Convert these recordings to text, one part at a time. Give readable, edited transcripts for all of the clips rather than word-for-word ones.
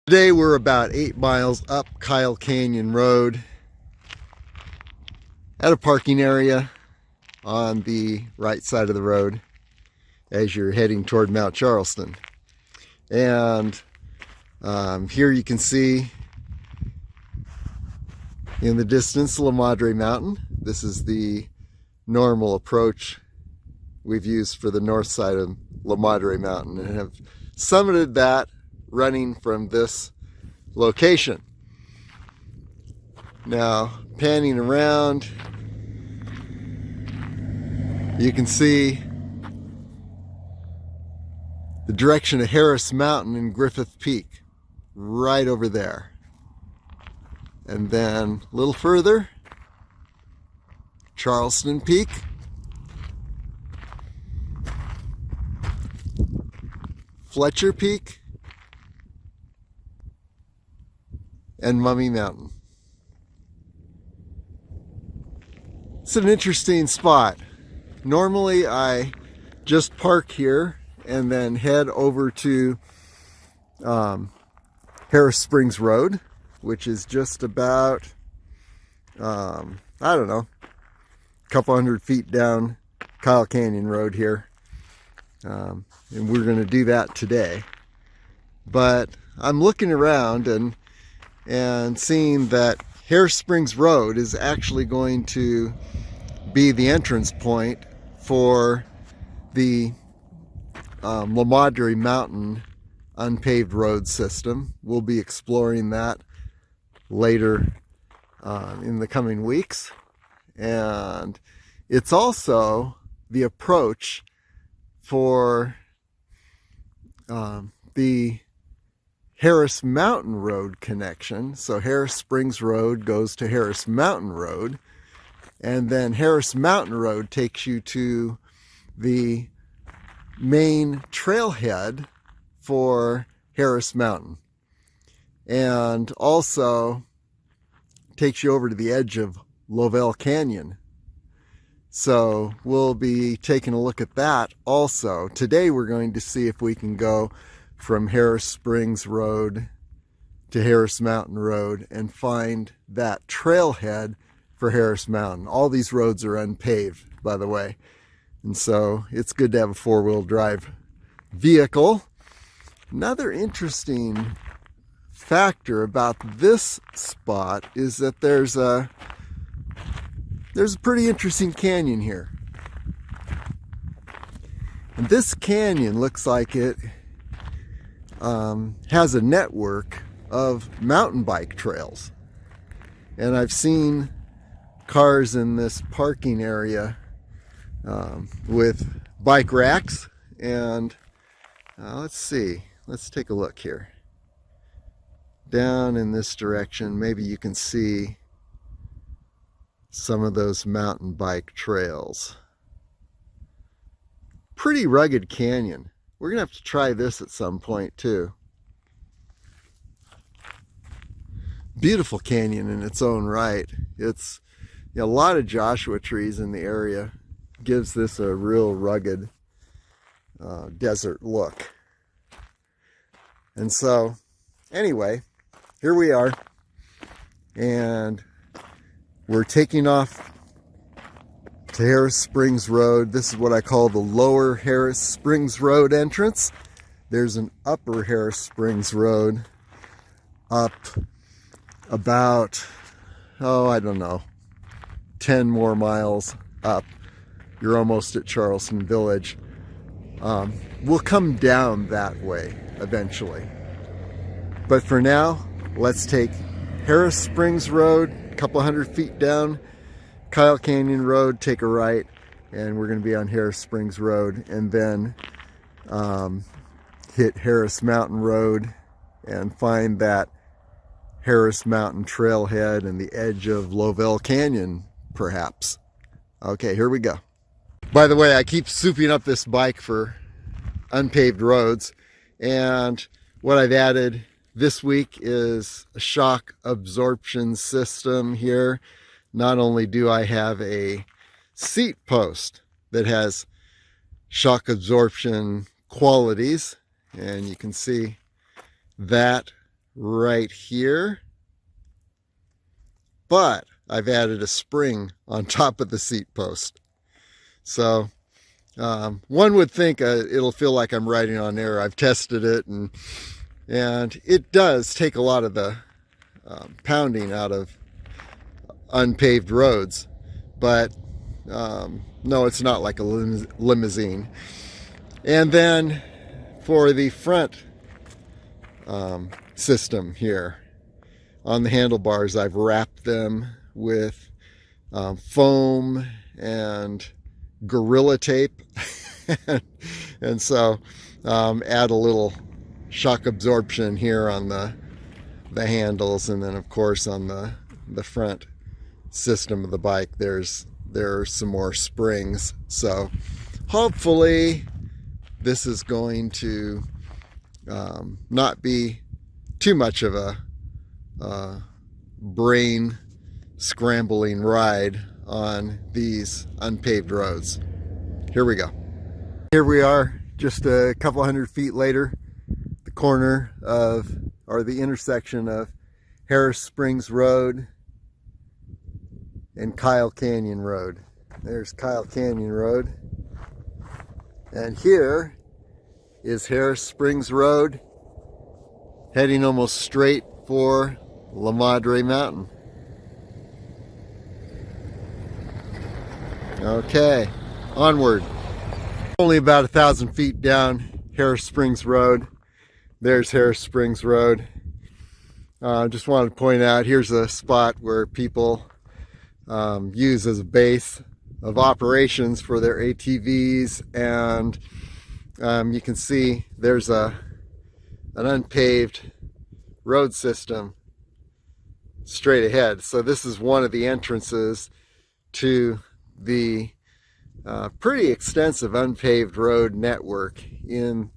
Today we're about 8 miles up Kyle Canyon Road at a parking area on the right side of the road as you're heading toward Mount Charleston. And here you can see in the distance La Madre Mountain. This is the normal approach we've used for the north side of La Madre Mountain and have summited that running from this location. Now, panning around, you can see the direction of Harris Mountain and Griffith Peak right over there. And then a little further, Charleston Peak, Fletcher Peak, and Mummy Mountain. It's an interesting spot. Normally I just park here and then head over to Harris Springs Road, which is just about, I don't know, a couple hundred feet down Kyle Canyon Road here. And we're going to do that today. But I'm looking around and seeing that Harris Springs Road is actually going to be the entrance point for the La Madre Mountain unpaved road system. We'll be exploring that later in the coming weeks. And it's also the approach for the Harris Mountain Road connection. So Harris Springs Road goes to Harris Mountain Road, and then Harris Mountain Road takes you to the main trailhead for Harris Mountain, and also takes you over to the edge of Lovell Canyon. So we'll be taking a look at that also. Today we're going to see if we can go from Harris Springs Road to Harris Mountain Road and find that trailhead for Harris Mountain. All these roads are unpaved, by the way. And so it's good to have a four-wheel drive vehicle. Another interesting factor about this spot is that there's a pretty interesting canyon here. And this canyon looks like it has a network of mountain bike trails. And I've seen cars in this parking area with bike racks. And let's see, let's take a look here. Down in this direction, maybe you can see some of those mountain bike trails. Pretty rugged canyon. We're gonna have to try this at some point too. Beautiful canyon in its own right. It's a lot of Joshua trees in the area. Gives this a real rugged desert look. And so anyway, here we are, and we're taking off to Harris Springs Road. This is what I call the lower Harris Springs Road entrance. There's an upper Harris Springs Road up about, I don't know, 10 more miles up. You're almost at Charleston Village. We'll come down that way eventually. But for now, let's take Harris Springs Road, a couple hundred feet down Kyle Canyon Road, take a right, and we're going to be on Harris Springs Road, and then hit Harris Mountain Road and find that Harris Mountain trailhead and the edge of Lovell Canyon, perhaps. Okay, here we go. By the way, I keep souping up this bike for unpaved roads, and what I've added this week is a shock absorption system here. Not only do I have a seat post that has shock absorption qualities, and you can see that right here, but I've added a spring on top of the seat post. So one would think it'll feel like I'm riding on air. I've tested it, and it does take a lot of the pounding out of unpaved roads, but no, it's not like a limousine. And then for the front system here on the handlebars, I've wrapped them with foam and Gorilla Tape and so add a little shock absorption here on the handles, and then of course on the front system of the bike there are some more springs. So hopefully this is going to not be too much of a brain scrambling ride on these unpaved roads. Here we go. Here we are, just a couple hundred feet later, the corner of, or the intersection of Harris Springs Road and Kyle Canyon Road. There's Kyle Canyon Road. And here is Harris Springs Road, heading almost straight for La Madre Mountain. Okay, onward. Only about 1,000 feet down Harris Springs Road. There's Harris Springs Road. Just wanted to point out, here's a spot where people use as a base of operations for their ATVs, and you can see there's an unpaved road system straight ahead. So this is one of the entrances to the pretty extensive unpaved road network in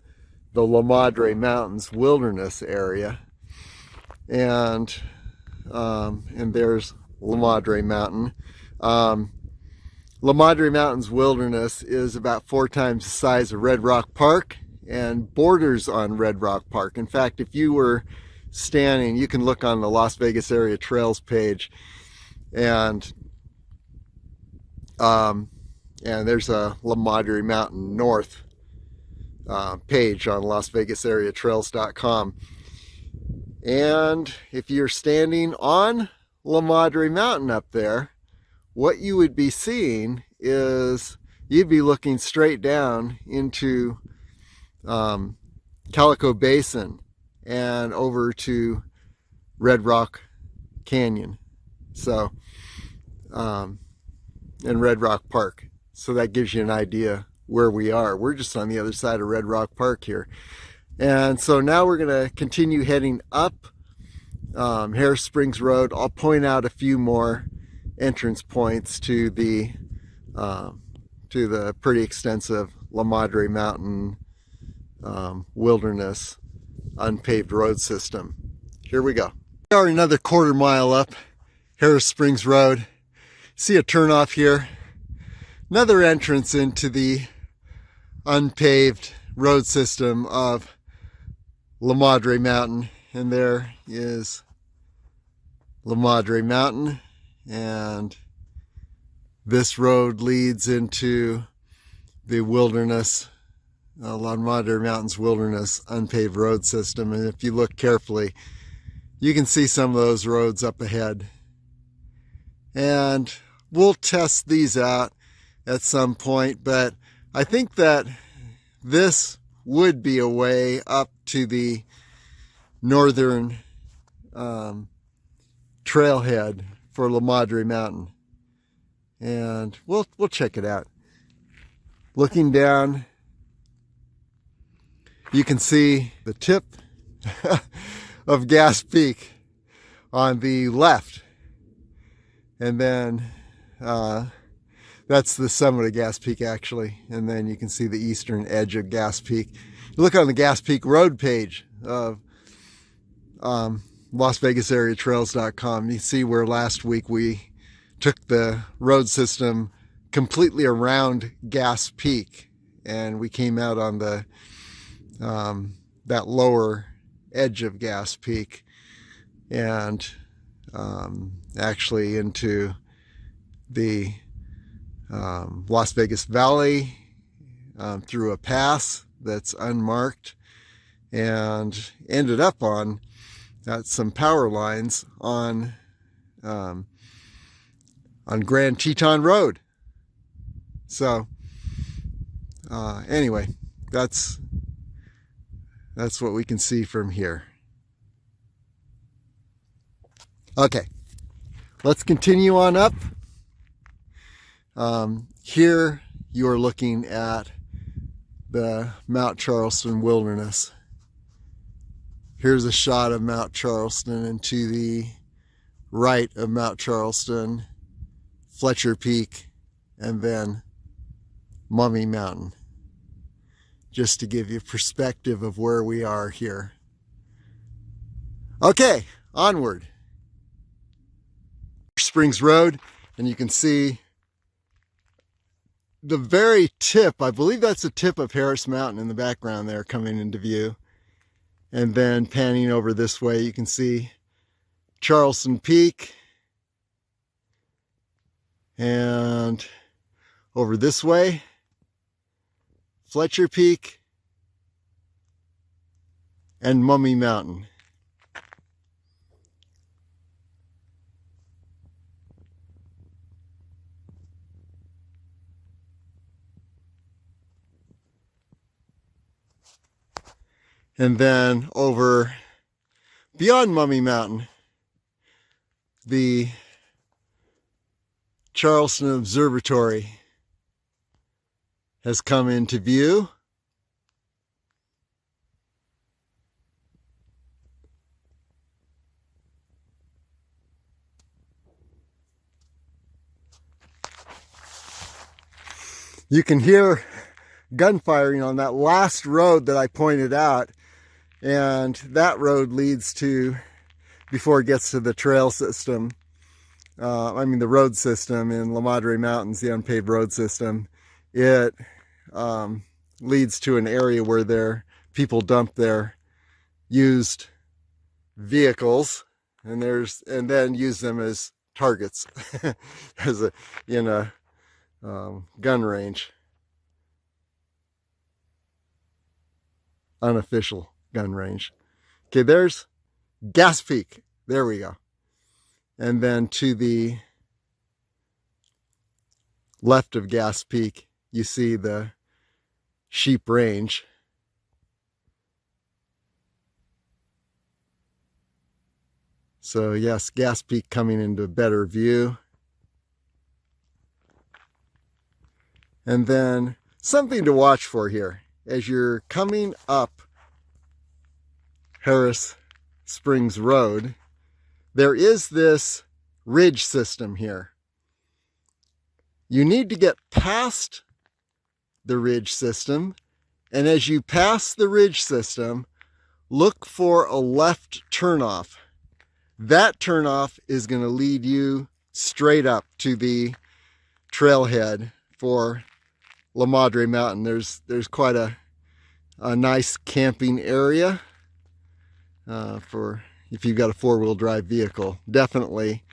the La Madre Mountains wilderness area. And there's La Madre Mountain. La Madre Mountains wilderness is about 4 times the size of Red Rock Park and borders on Red Rock Park. In fact, if you were standing, you can look on the Las Vegas Area Trails page, and there's a La Madre Mountain North page on LasVegasAreaTrails.com. And if you're standing on La Madre Mountain up there, what you would be seeing is you'd be looking straight down into Calico Basin and over to Red Rock Canyon. So, and Red Rock Park. So that gives you an idea where we are. We're just on the other side of Red Rock Park here. And so now we're going to continue heading up Harris Springs Road. I'll point out a few more entrance points to the pretty extensive La Madre Mountain wilderness unpaved road system. Here we go. We are another quarter mile up Harris Springs Road. See a turnoff here. Another entrance into the unpaved road system of La Madre Mountain. And there is La Madre Mountain. And this road leads into the wilderness, La Madre Mountain's wilderness unpaved road system. And if you look carefully, you can see some of those roads up ahead. And we'll test these out at some point, but I think that this would be a way up to the northern trailhead for La Madre Mountain. And we'll check it out. Looking down, you can see the tip of Gas Peak on the left. And then that's the summit of Gas Peak, actually. And then you can see the eastern edge of Gas Peak. You look on the Gas Peak Road page of LasVegasAreaTrails.com. You see where last week we took the road system completely around Gas Peak, and we came out on the that lower edge of Gas Peak. and actually into the Las Vegas Valley through a pass that's unmarked, and ended up on some power lines on Grand Teton Road. So anyway, that's what we can see from here. Okay, let's continue on up. Here you are looking at the Mount Charleston Wilderness. Here's a shot of Mount Charleston, and to the right of Mount Charleston, Fletcher Peak, and then Mummy Mountain, just to give you perspective of where we are here. Okay, onward. Springs Road, and you can see the very tip, I believe that's the tip of Harris Mountain in the background there coming into view. And then panning over this way, you can see Charleston Peak. And over this way, Fletcher Peak and Mummy Mountain. And then over beyond Mummy Mountain, the Charleston Observatory has come into view. You can hear gunfiring on that last road that I pointed out, and that road leads to, before it gets to the trail system, the road system in La Madre Mountains, the unpaved road system, it leads to an area where people dump their used vehicles and then use them as targets in a gun range. Unofficial gun range. Okay, there's Gas Peak. There we go. And then to the left of Gas Peak, you see the Sheep Range. So yes, Gas Peak coming into better view. And then something to watch for here as you're coming up Harris Springs Road. There is this ridge system here. You need to get past the ridge system, and as you pass the ridge system, look for a left turnoff. That turnoff is going to lead you straight up to the trailhead for La Madre Mountain. There's quite a nice camping area for if you've got a four-wheel drive vehicle. Definitely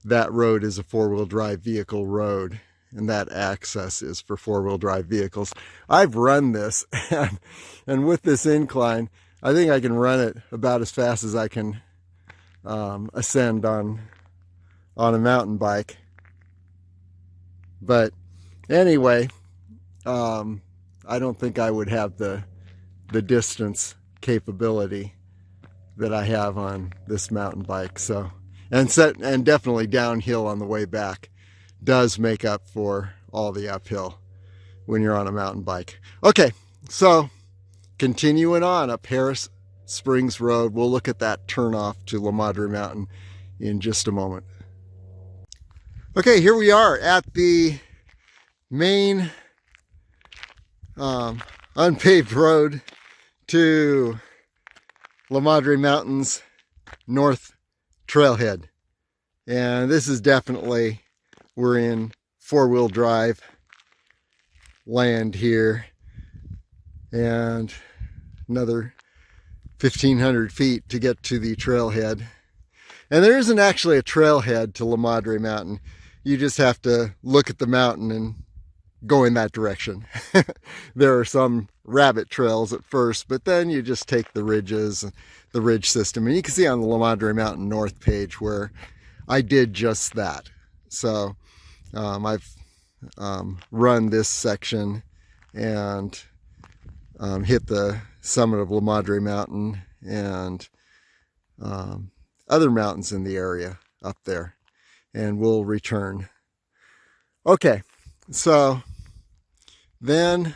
that road is a four-wheel drive vehicle road, and that access is for four-wheel drive vehicles. I've run this, and with this incline, I think I can run it about as fast as I can ascend on a mountain bike. But anyway, I don't think I would have the distance capability that I have on this mountain bike. So, and definitely downhill on the way back does make up for all the uphill when you're on a mountain bike. Okay, so continuing on up Harris Springs Road, we'll look at that turnoff to La Madre Mountain in just a moment. Okay, here we are at the main unpaved road to La Madre Mountain's north trailhead. And this is definitely, we're in four-wheel drive land here, and another 1,500 feet to get to the trailhead. And there isn't actually a trailhead to La Madre Mountain. You just have to look at the mountain and go in that direction. There are some rabbit trails at first, but then you just take the ridges, the ridge system. And you can see on the La Madre Mountain North page where I did just that. So I've run this section and hit the summit of La Madre Mountain and other mountains in the area up there, and we'll return. Okay, so then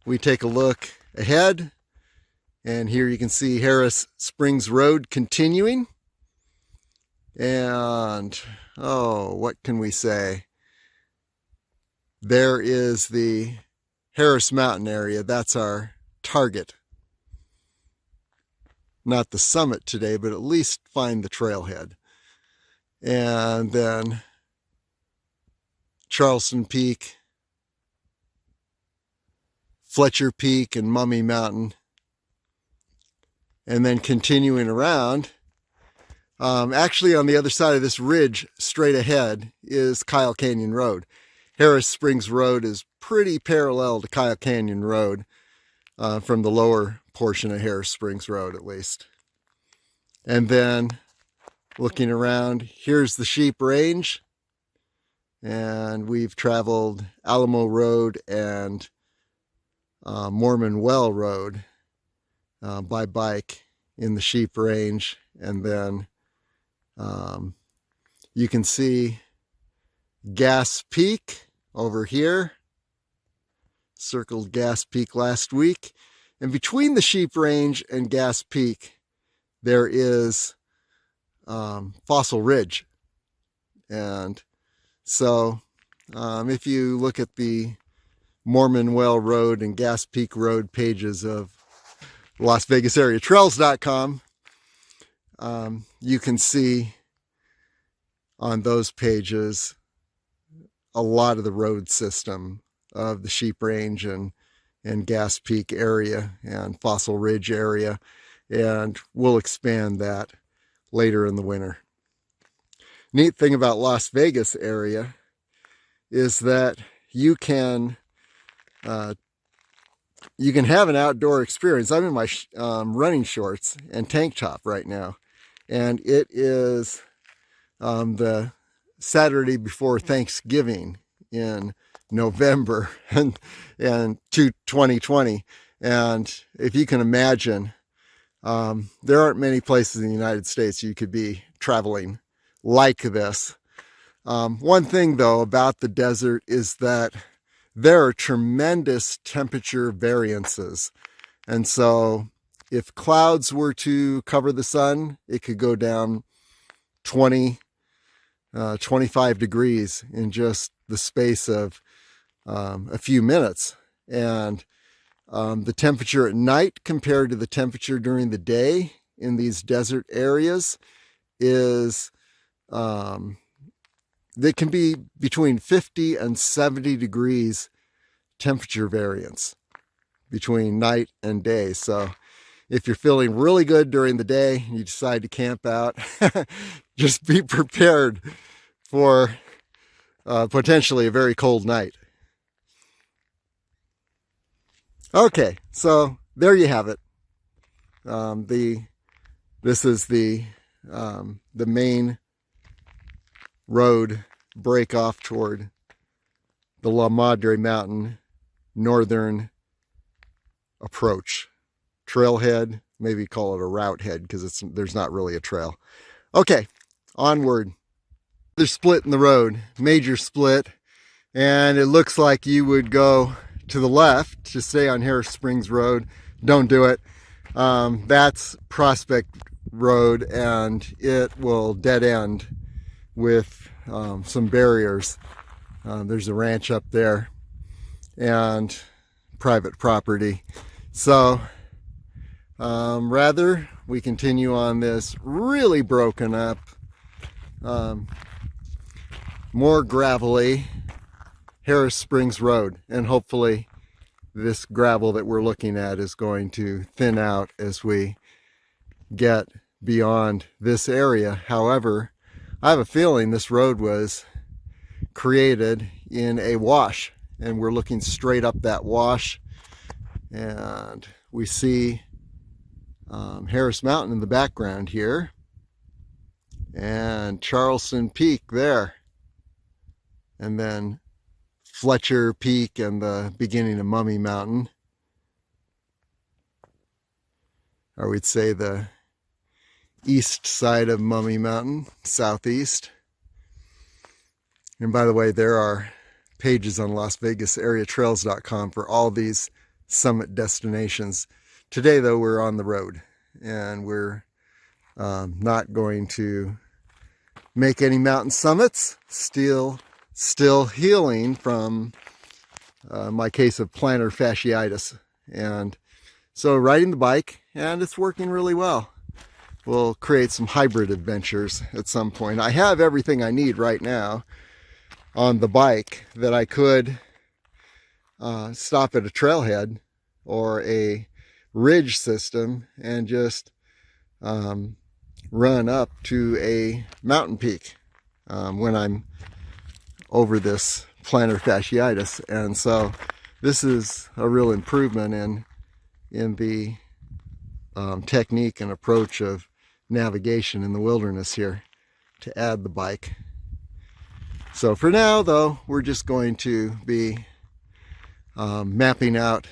we take a look ahead, and here you can see Harris Springs Road continuing. And oh, what can we say? There is the Harris Mountain area. That's our target. Not the summit today, but at least find the trailhead. And then Charleston Peak, Fletcher Peak, and Mummy Mountain. And then continuing around, actually on the other side of this ridge, straight ahead, is Kyle Canyon Road. Harris Springs Road is pretty parallel to Kyle Canyon Road, from the lower portion of Harris Springs Road at least. And then looking around, here's the Sheep Range, and we've traveled Alamo Road and Mormon Well Road by bike in the Sheep Range. And then you can see Gas Peak over here. Circled Gas Peak last week. And between the Sheep Range and Gas Peak, there is Fossil Ridge. And so if you look at the Mormon Well Road and Gas Peak Road pages of Las Vegas Area Trails.com, you can see on those pages a lot of the road system of the Sheep Range and Gas Peak area and Fossil Ridge area, and we'll expand that later in the winter. Neat thing about Las Vegas area is that you can have an outdoor experience. I'm in my running shorts and tank top right now, and it is the Saturday before Thanksgiving in November and 2020. And if you can imagine, there aren't many places in the United States you could be traveling like this. One thing though about the desert is that there are tremendous temperature variances. And so if clouds were to cover the sun, it could go down 25 degrees in just the space of a few minutes. And the temperature at night compared to the temperature during the day in these desert areas is, they can be between 50 and 70 degrees temperature variance between night and day. So if you're feeling really good during the day and you decide to camp out, just be prepared for potentially a very cold night. Okay, so there you have it. This is the main road break off toward the La Madre Mountain northern approach. Trailhead, maybe call it a route head because there's not really a trail. Okay, onward. There's split in the road, major split, and it looks like you would go to the left to stay on Harris Springs Road. Don't do it. That's Prospect Road, and it will dead end with some barriers. There's a ranch up there and private property. So rather we continue on this really broken up, more gravelly Harris Springs Road, and hopefully this gravel that we're looking at is going to thin out as we get beyond this area. However, I have a feeling this road was created in a wash, and we're looking straight up that wash, and we see Harris Mountain in the background here, and Charleston Peak there, and then Fletcher Peak and the beginning of Mummy Mountain, or we'd say the east side of Mummy Mountain, southeast. And by the way, there are pages on LasVegasAreaTrails.com for all these summit destinations. Today, though, we're on the road, and we're not going to make any mountain summits. Still healing from my case of plantar fasciitis. And so riding the bike, and it's working really well. We'll create some hybrid adventures at some point. I have everything I need right now on the bike that I could stop at a trailhead or a ridge system and just run up to a mountain peak when I'm over this plantar fasciitis. And so this is a real improvement in the technique and approach of navigation in the wilderness here, to add the bike. So for now, though, we're just going to be mapping out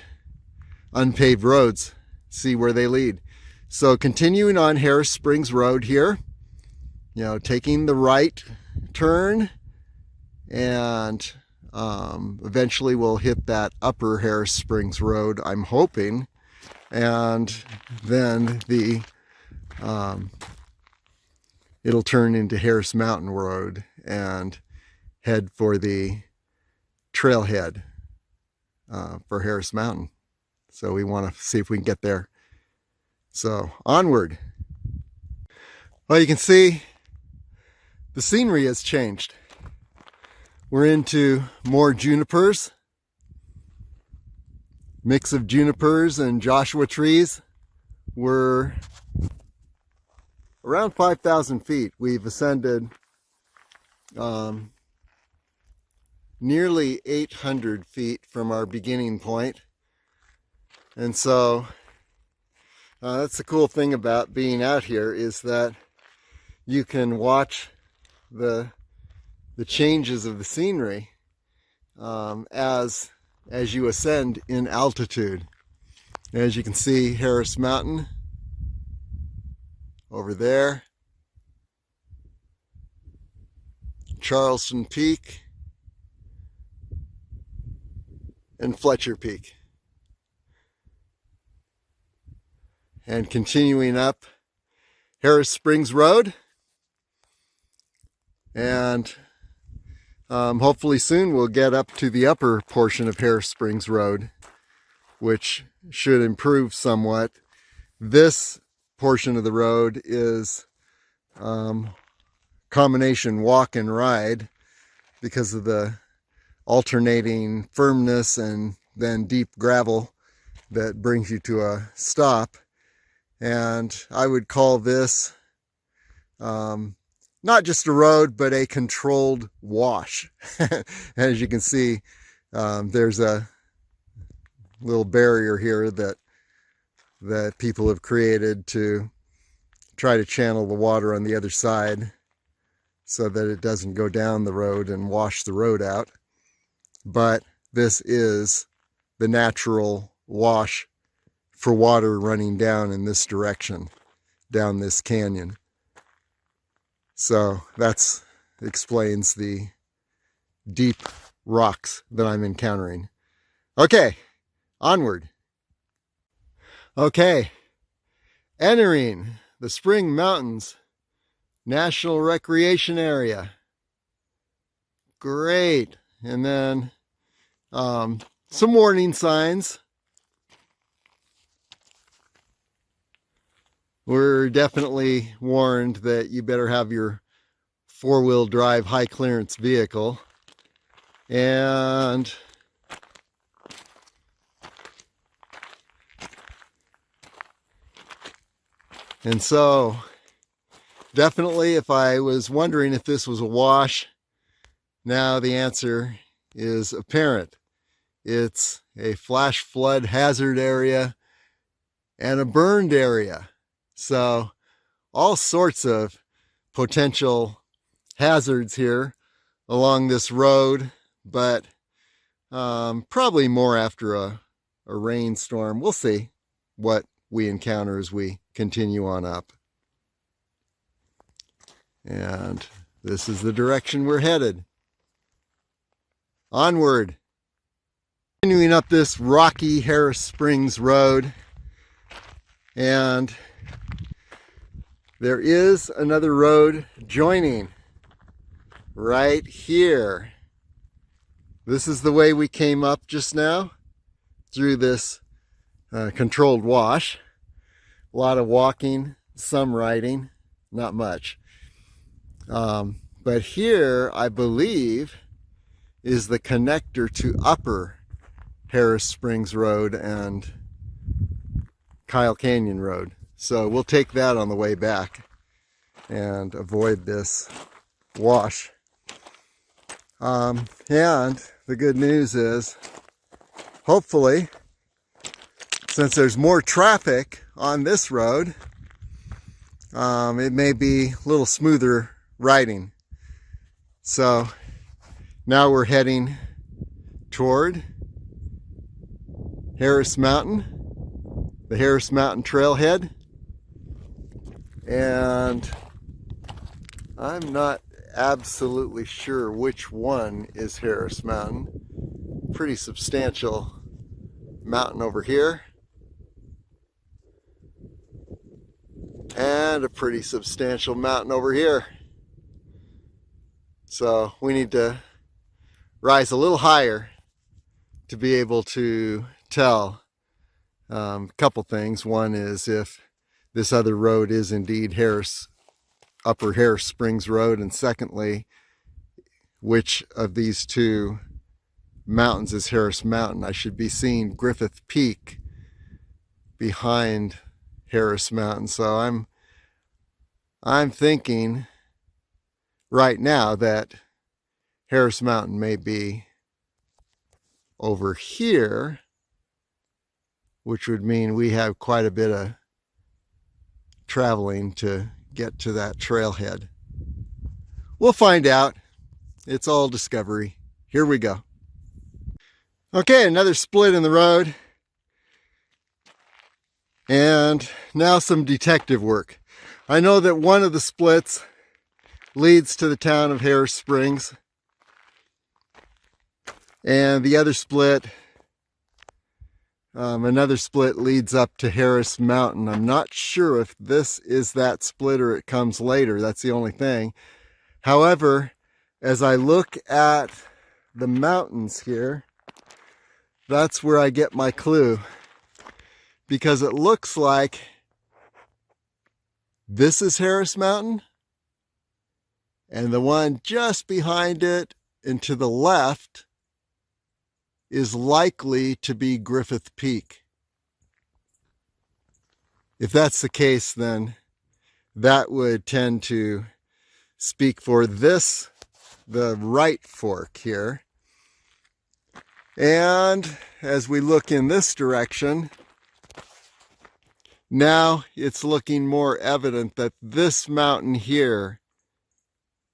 unpaved roads, see where they lead. So continuing on Harris Springs Road here, taking the right turn, and eventually we'll hit that upper Harris Springs Road, I'm hoping, and then it'll turn into Harris Mountain Road and head for the trailhead for Harris Mountain. So we want to see if we can get there. So onward. Well, you can see the scenery has changed. We're into more junipers, mix of junipers and Joshua trees. We're around 5,000 feet. We've ascended nearly 800 feet from our beginning point. And so that's the cool thing about being out here, is that you can watch the changes of the scenery as you ascend in altitude. As you can see, Harris Mountain over there, Charleston Peak, and Fletcher Peak. And continuing up Harris Springs Road, and hopefully soon we'll get up to the upper portion of Harris Springs Road, which should improve somewhat. This portion of the road is combination walk and ride because of the alternating firmness and then deep gravel that brings you to a stop. And I would call this not just a road, but a controlled wash. As you can see, there's a little barrier here that people have created to try to channel the water on the other side so that it doesn't go down the road and wash the road out. But this is the natural wash for water running down in this direction, down this canyon. So that explains the deep rocks that I'm encountering. Okay, onward. Okay, entering the Spring Mountains National Recreation Area. Great. And then some warning signs. We're definitely warned that you better have your four-wheel drive high clearance vehicle. And so definitely, if I was wondering if this was a wash, now the answer is apparent. It's a flash flood hazard area and a burned area. So all sorts of potential hazards here along this road, but probably more after a rainstorm. We'll see what we encounter as we continue on up. And this is the direction we're headed. Onward. Continuing up this rocky Harris Springs Road, and there is another road joining right here. This is the way we came up just now through this controlled wash. A lot of walking, some riding, not much. But here, I believe, is the connector to Upper Harris Springs Road and Kyle Canyon Road. So we'll take that on the way back and avoid this wash. And the good news is, hopefully, since there's more traffic on this road, it may be a little smoother riding. So now we're heading toward Harris Mountain, the Harris Mountain trailhead, and I'm not absolutely sure which one is Harris Mountain. Pretty substantial mountain over here, and a pretty substantial mountain over here. So we need to rise a little higher to be able to tell a couple things. One is if this other road is indeed Upper Harris Springs Road, and secondly, which of these two mountains is Harris Mountain. I should be seeing Griffith Peak behind Harris Mountain, so I'm thinking right now that Harris Mountain may be over here, which would mean we have quite a bit of traveling to get to that trailhead. We'll find out. It's all discovery. Here we go. Okay, another split in the road. And now some detective work. I know that one of the splits leads to the town of Harris Springs, and the other split, another split leads up to Harris Mountain. I'm not sure if this is that split or it comes later. That's the only thing. However, as I look at the mountains here, that's where I get my clue, because it looks like this is Harris Mountain, and the one just behind it and to the left is likely to be Griffith Peak. If that's the case, then that would tend to speak for this, the right fork here. And as we look in this direction, now it's looking more evident that this mountain here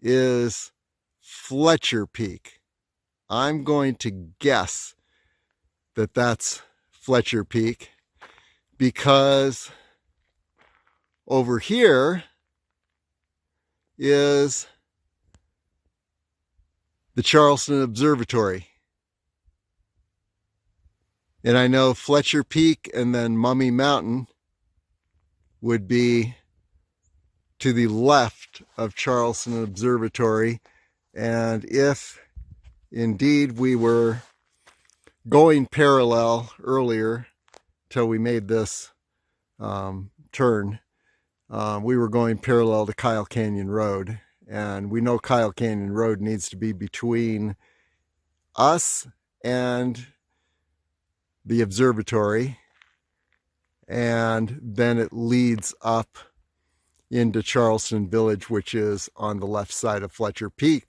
is Fletcher Peak. I'm going to guess that that's Fletcher Peak, because over here is the Charleston Observatory. And I know Fletcher Peak and then Mummy Mountain would be to the left of Charleston Observatory. And if indeed we were going parallel earlier till we made this turn, we were going parallel to Kyle Canyon Road, and we know Kyle Canyon Road needs to be between us and the observatory, and then it leads up into Charleston Village, which is on the left side of Fletcher Peak.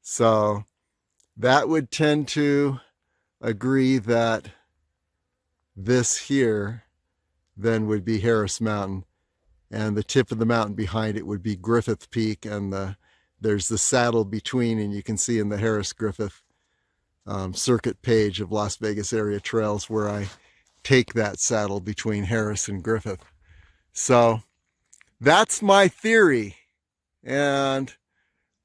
So that would tend to agree that this here then would be Harris Mountain, and the tip of the mountain behind it would be Griffith Peak, and there's the saddle between, and you can see in the Harris Griffith circuit page of Las Vegas Area Trails where I take that saddle between Harris and Griffith. So that's my theory, and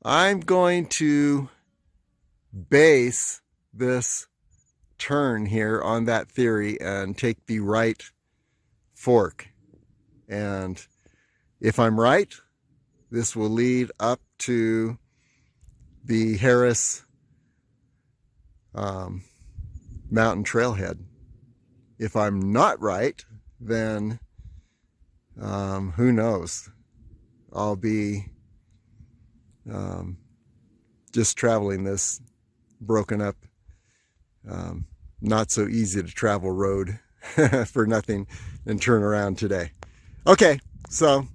I'm going to base this turn here on that theory and take the right fork. And if I'm right, this will lead up to the Harris Mountain trailhead. If I'm not right, then who knows? I'll be just traveling this broken up, not so easy to travel road for nothing and turn around today. Okay, so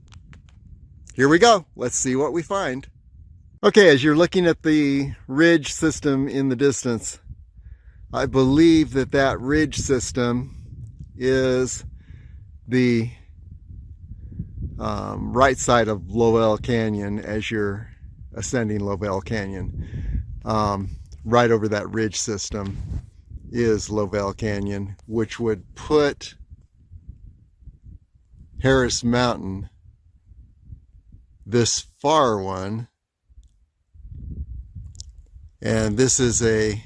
here we go. Let's see what we find. Okay, as you're looking at the ridge system in the distance, I believe that that ridge system is the right side of Lowell Canyon as you're ascending Lowell Canyon. Right over that ridge system is Lowell Canyon, which would put Harris Mountain, this far one, and this is a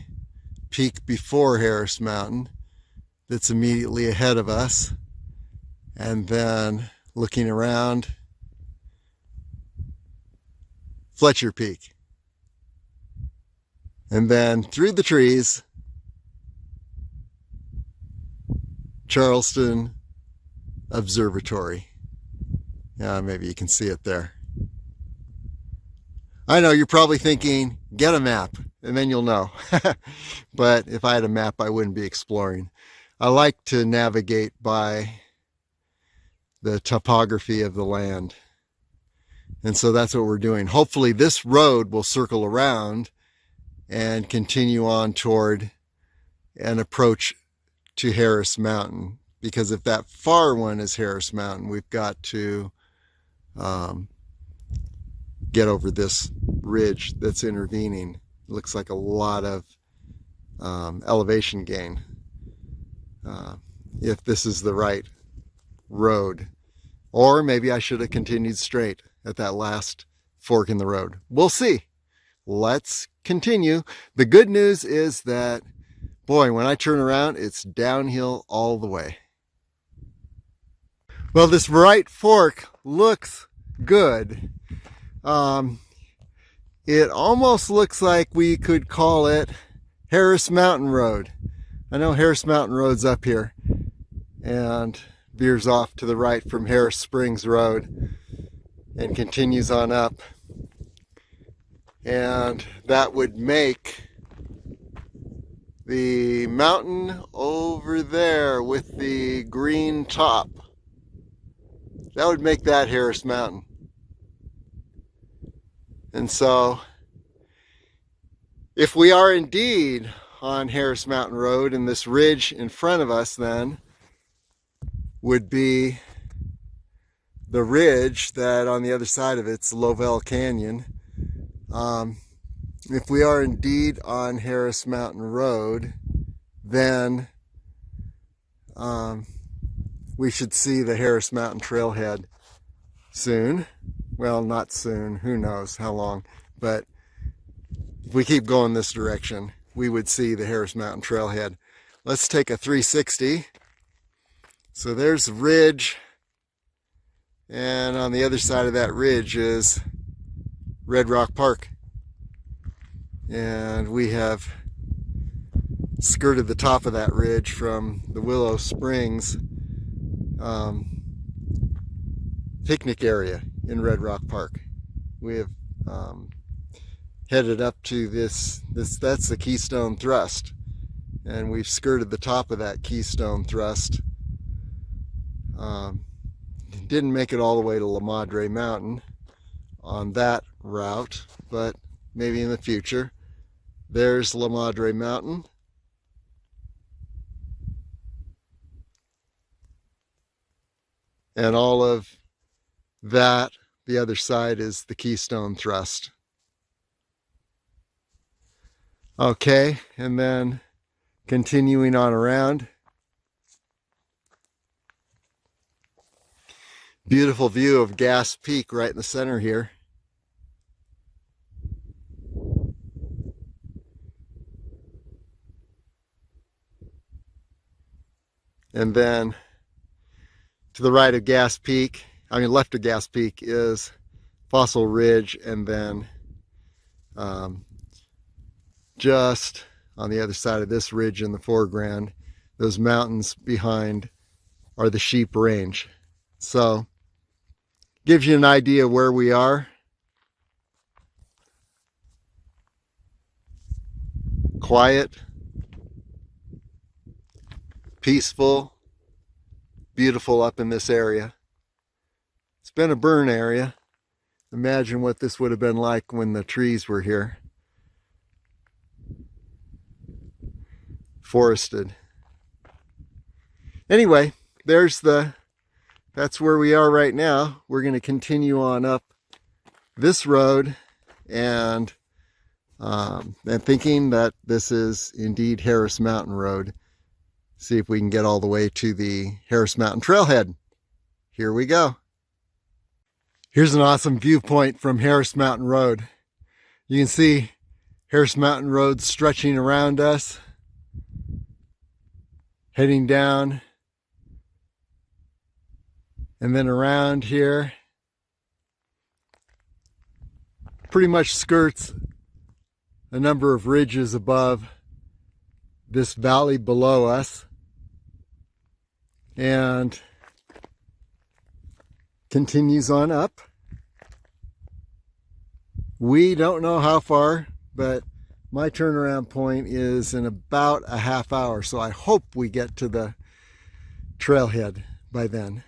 peak before Harris Mountain that's immediately ahead of us. And then looking around, Fletcher Peak. And then through the trees, Charleston Observatory. Yeah, maybe you can see it there. I know you're probably thinking, get a map, and then you'll know. But if I had a map, I wouldn't be exploring. I like to navigate by the topography of the land. And so that's what we're doing. Hopefully this road will circle around and continue on toward an approach to Harris Mountain. Because if that far one is Harris Mountain, we've got to get over this ridge that's intervening. It looks like a lot of elevation gain. If this is the right road. Or maybe I should have continued straight at that last fork in the road. We'll see. Let's continue. The good news is that, boy, when I turn around, it's downhill all the way. Well, this right fork looks good. It almost looks like we could call it Harris Mountain Road. I know Harris Mountain Road's up here and veers off to the right from Harris Springs Road and continues on up. And that would make the mountain over there with the green top. That would make that Harris Mountain. And so, if we are indeed on Harris Mountain Road, and this ridge in front of us then would be the ridge that on the other side of it's Lowell Canyon. If we are indeed on Harris Mountain Road, then we should see the Harris Mountain trailhead soon. Well, not soon, who knows how long, but if we keep going this direction, we would see the Harris Mountain trailhead. Let's take a 360. So there's the ridge, and on the other side of that ridge is Red Rock Park. And we have skirted the top of that ridge from the Willow Springs picnic area in Red Rock Park. We have headed up to that's the Keystone Thrust, and we've skirted the top of that Keystone Thrust didn't make it all the way to La Madre Mountain on that route, but maybe in the future. There's La Madre Mountain. And all of that, the other side, is the Keystone Thrust. Okay, and then continuing on around. Beautiful view of Gas Peak right in the center here. And then to the right of Gas Peak, left of Gas Peak, is Fossil Ridge, and then just on the other side of this ridge in the foreground, those mountains behind are the Sheep Range. So, gives you an idea of where we are. Quiet, peaceful, beautiful up in this area. It's been a burn area. Imagine what this would have been like when the trees were here. Forested. Anyway, that's where we are right now. We're going to continue on up this road, and thinking that this is indeed Harris Mountain Road. See if we can get all the way to the Harris Mountain trailhead. Here we go. Here's an awesome viewpoint from Harris Mountain Road. You can see Harris Mountain Road stretching around us, heading down, and then around here. Pretty much skirts a number of ridges above this valley below us, and continues on up. We don't know how far, but my turnaround point is in about a half hour, so I hope we get to the trailhead by then.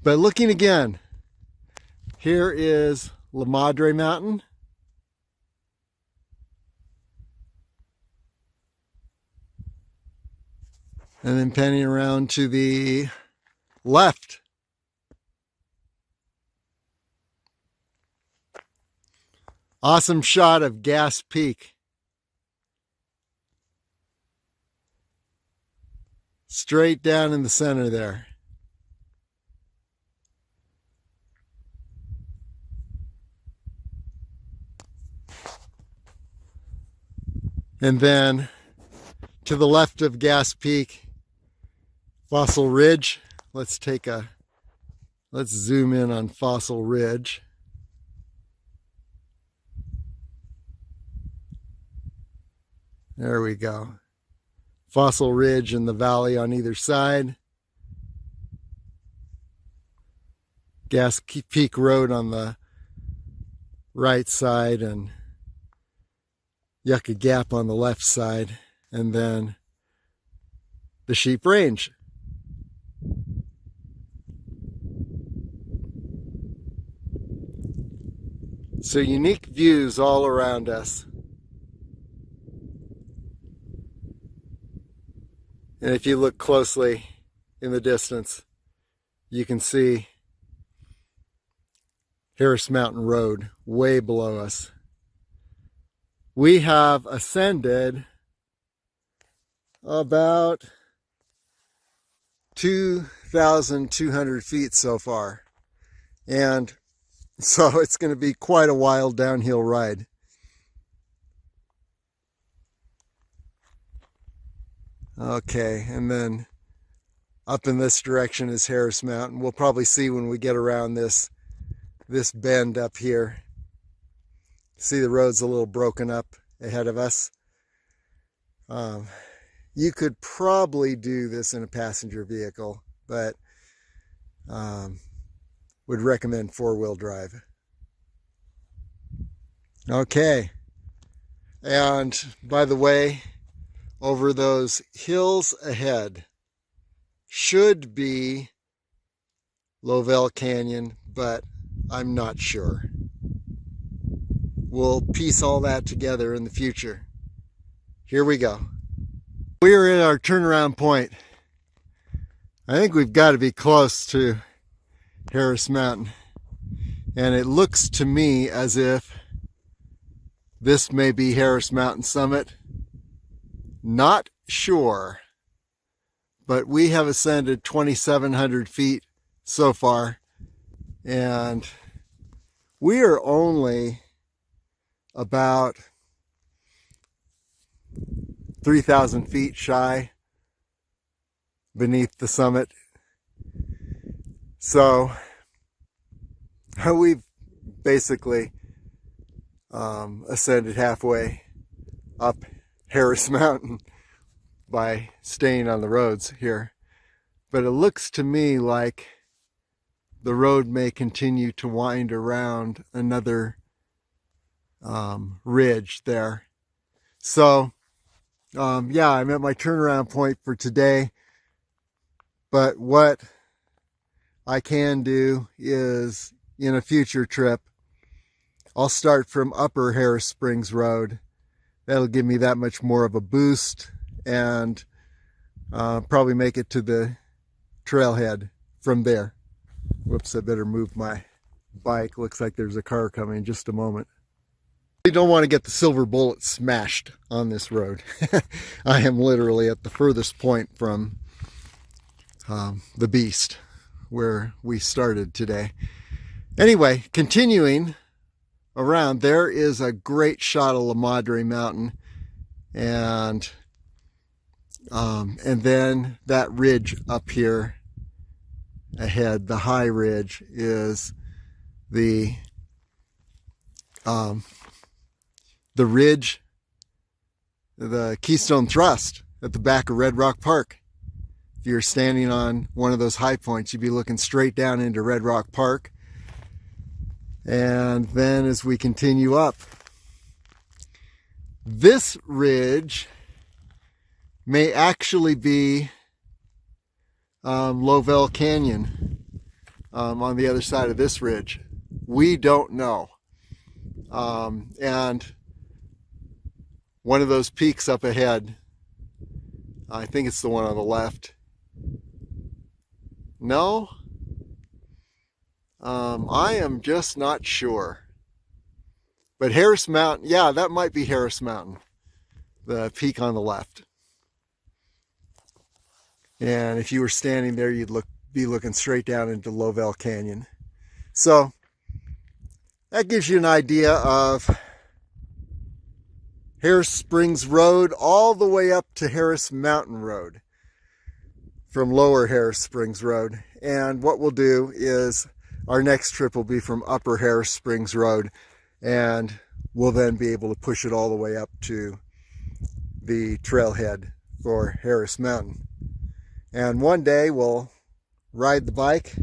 But looking again, here is La Madre Mountain. And then panning around to the left. Awesome shot of Gas Peak. Straight down in the center there. And then to the left of Gas Peak, Fossil Ridge. Let's zoom in on Fossil Ridge. There we go. Fossil Ridge and the valley on either side. Gas Peak Road on the right side, and Yucca Gap on the left side, and then the Sheep Range. So unique views all around us. And if you look closely in the distance, you can see Harris Mountain Road way below us. We have ascended about 2,200 feet so far. And so it's going to be quite a wild downhill ride. Okay, and then up in this direction is Harris Mountain. We'll probably see when we get around this bend up here. See, the road's a little broken up ahead of us. You could probably do this in a passenger vehicle, but would recommend four-wheel drive. Okay, and by the way, over those hills ahead should be Lovell Canyon, but I'm not sure. We'll piece all that together in the future. Here we go. We are at our turnaround point. I think we've got to be close to Harris Mountain. And it looks to me as if this may be Harris Mountain summit. Not sure, but we have ascended 2,700 feet so far, and we are only about 3,000 feet shy beneath the summit. So we've basically ascended halfway up Harris Mountain by staying on the roads here. But it looks to me like the road may continue to wind around another ridge there. So yeah, I'm at my turnaround point for today. But what I can do is, in a future trip, I'll start from Upper Harris Springs Road. That'll give me that much more of a boost, and probably make it to the trailhead from there. Whoops, I better move my bike. Looks like there's a car coming in just a moment. I don't want to get the silver bullet smashed on this road. I am literally at the furthest point from the beast where we started today. Anyway, continuing around, there is a great shot of La Madre Mountain, and then that ridge up here ahead, the high ridge, is the ridge, the Keystone Thrust at the back of Red Rock Park. If you're standing on one of those high points, you'd be looking straight down into Red Rock Park. And then as we continue up, this ridge may actually be Lovell Canyon on the other side of this ridge. We don't know. And one of those peaks up ahead, I think it's the one on the left. No? I am just not sure. But Harris Mountain, yeah, that might be Harris Mountain, the peak on the left. And if you were standing there, you'd be looking straight down into Lovell Canyon. So that gives you an idea of Harris Springs Road all the way up to Harris Mountain Road from Lower Harris Springs Road. And what we'll do is our next trip will be from Upper Harris Springs Road, and we'll then be able to push it all the way up to the trailhead for Harris Mountain. And one day we'll ride the bike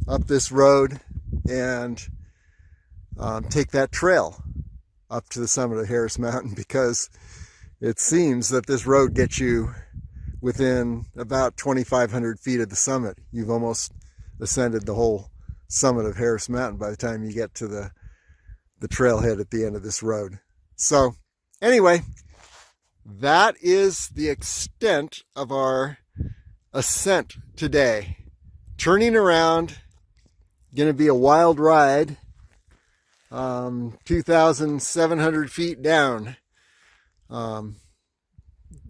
up this road and take that trail up to the summit of Harris Mountain, because it seems that this road gets you within about 2,500 feet of the summit. You've almost ascended the whole summit of Harris Mountain by the time you get to the trailhead at the end of this road. So anyway, that is the extent of our ascent today. Turning around, gonna be a wild ride. 2,700 feet down.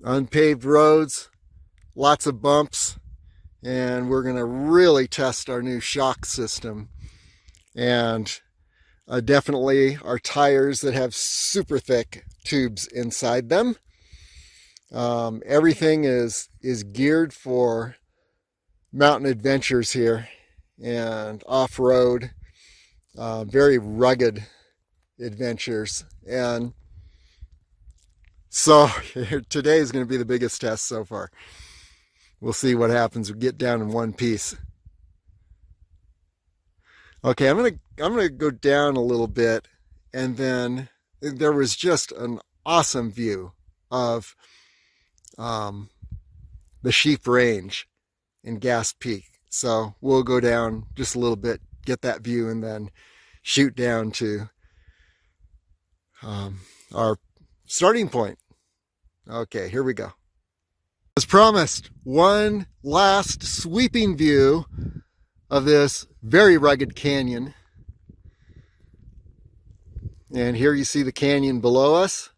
Unpaved roads, lots of bumps, and we're going to really test our new shock system, and definitely our tires that have super thick tubes inside them. Everything is geared for mountain adventures here and off-road, very rugged adventures. And so today is going to be the biggest test so far. We'll see what happens. We get down in one piece. Okay, I'm gonna go down a little bit, and then there was just an awesome view of the Sheep Range in Gas Peak. So we'll go down just a little bit, get that view, and then shoot down to our starting point. Okay, here we go. As promised, one last sweeping view of this very rugged canyon. And here you see the canyon below us.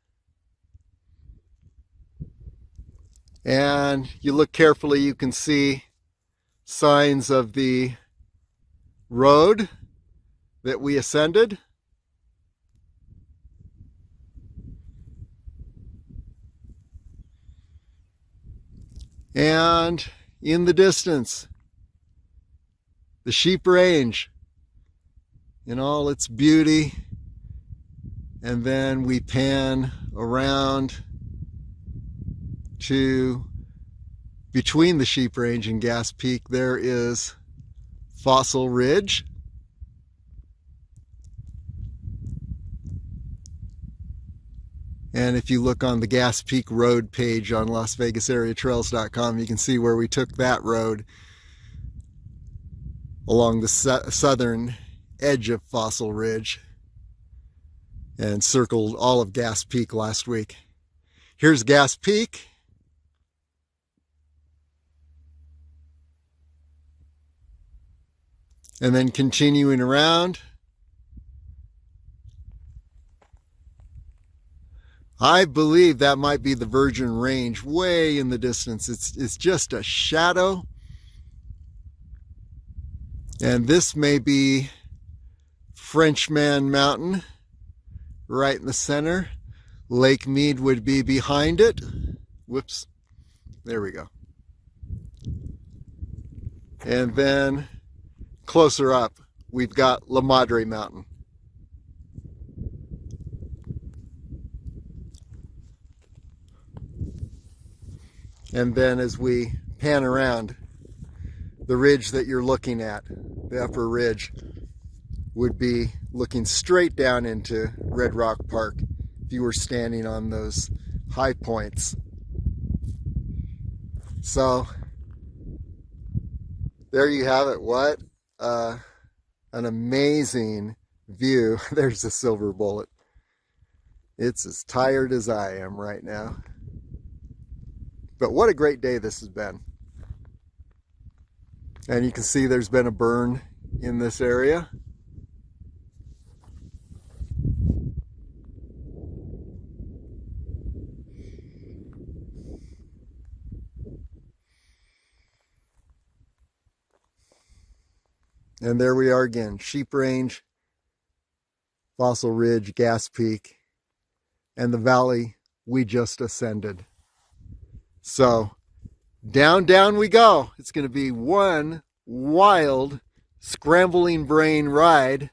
And you look carefully, you can see signs of the road that we ascended. And in the distance, the sheep range in all its beauty. And then we pan around to between the sheep range and Gas Peak, there is Fossil Ridge. And if you look on the Gas Peak Road page on LasVegasAreaTrails.com, you can see where we took that road along the southern edge of Fossil Ridge and circled all of Gas Peak last week. Here's Gas Peak. And then continuing around, I believe that might be the Virgin Range way in the distance. It's just a shadow. And this may be Frenchman Mountain right in the center. Lake Mead would be behind it. Whoops. There we go. And then closer up, we've got La Madre Mountain. And then as we pan around, the ridge that you're looking at, the upper ridge, would be looking straight down into Red Rock Park if you were standing on those high points. So there you have it. What an amazing view. There's a silver bullet. It's as tired as I am right now. But what a great day this has been. And you can see there's been a burn in this area. And there we are again, Sheep Range, Fossil Ridge, Gas Peak, and the valley we just ascended. So down we go. It's going to be one wild, scrambling brain ride.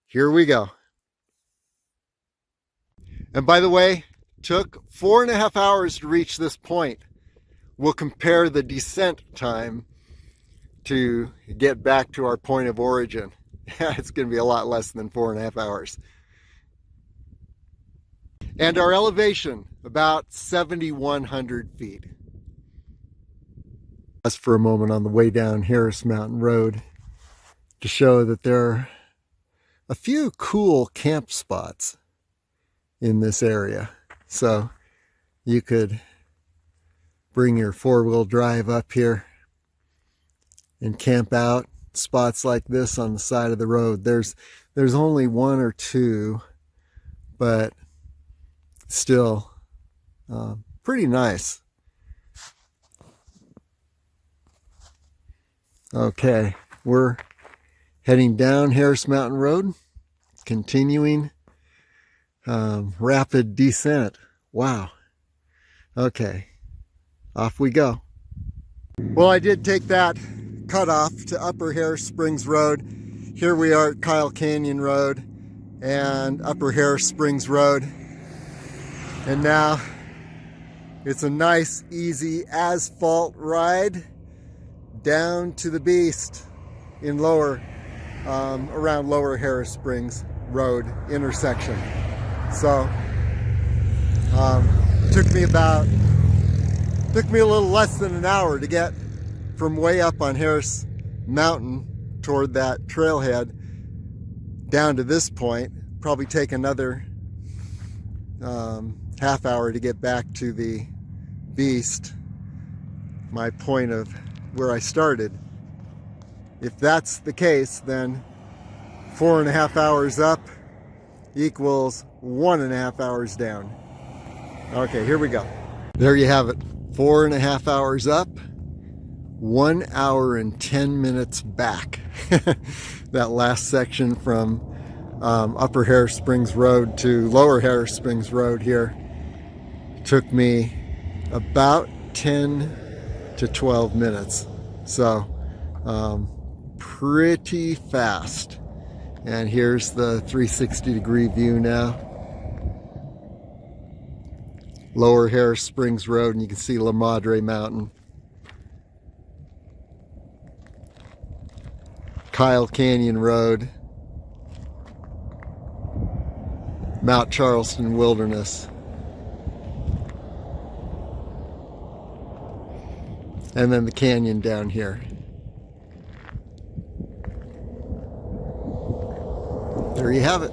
Here we go. And by the way, took 4.5 hours to reach this point. We'll compare the descent time to get back to our point of origin. It's going to be a lot less than 4.5 hours. And our elevation, about 7,100 feet. Just for a moment on the way down Harris Mountain Road to show that there are a few cool camp spots in this area. So you could bring your four-wheel drive up here and camp out. Spots like this on the side of the road. There's only one or two, but still pretty nice. Okay, we're heading down Harris Mountain Road, continuing rapid descent. Wow. Okay, off we go. Well, I did take that cutoff to Upper Harris Springs Road. Here we are at Kyle Canyon Road and Upper Harris Springs Road. And now it's a nice, easy asphalt ride down to the beast in around Lower Harris Springs Road intersection. So took me a little less than an hour to get from way up on Harris Mountain toward that trailhead down to this point. Probably take another half hour to get back to the beast, my point of where I started. If that's the case, then 4.5 hours up equals 1.5 hours down. Okay, here we go. There you have it. 4.5 hours up, 1 hour and 10 minutes back. That last section from Upper Harris Springs Road to Lower Harris Springs Road here took me about 10 to 12 minutes. So pretty fast. And here's the 360-degree view now. Lower Harris Springs Road, and you can see La Madre Mountain. Kyle Canyon Road. Mount Charleston Wilderness. And then the canyon down here. There you have it.